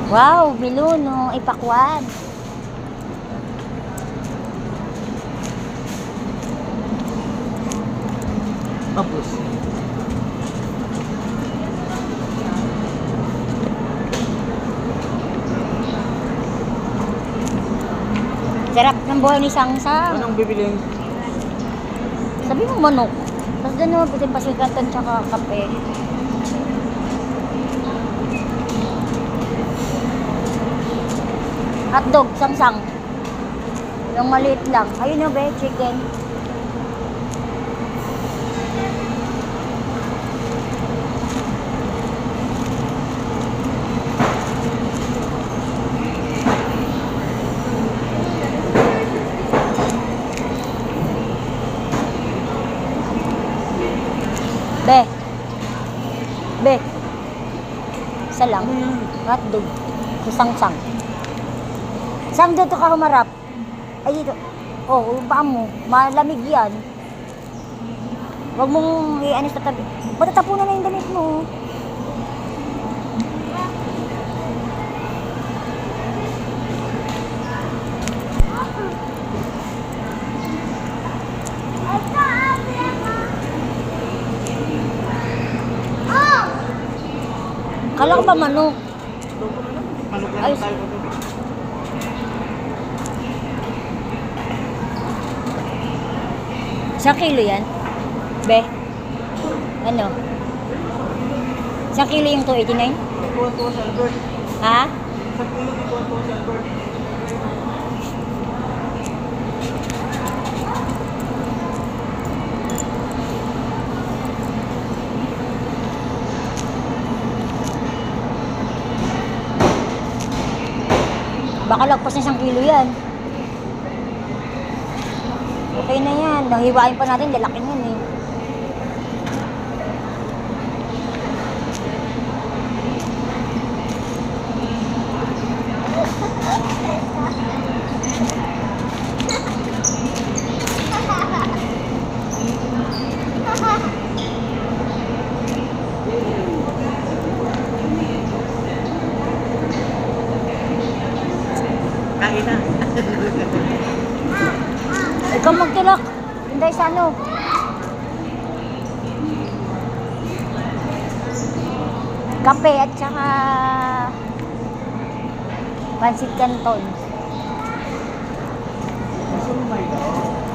Wow, Miluno, ipakwan. Tapos. Sarap ng buhay ni Sangsang. Anong bibiliin? Sabi mo manok. Tapos doon naman puting pasikatan tsaka kape. Hotdog, Sangsang. Yung maliit lang. Ayun o be, chicken. Be. Be. Isa lang. Ano yan? Hotdog. Sangsang. Sang dito ka humarap. Ay dito. Oh, paa mo. Malamig yan. Huwag mong i-anis sa tabi. Matatapunan na yung damit mo. Kala ko ba manok? Manok lang Ay, tayo kagabi. Isang kilo yan? Be? Ano? Isang kilo yung 289? Tuwa-tuwa si Albert. Ha? Sa kilo ni tuwa-tuwa si Albert. Baka lagpas na 1 kilo yan. Okay na yan. Nahiwain pa natin, lalaki yan eh. Kain na. Ikaw magtulak. Hindi sa ano. Kape at saka pansit canton. Gusto mo may daw?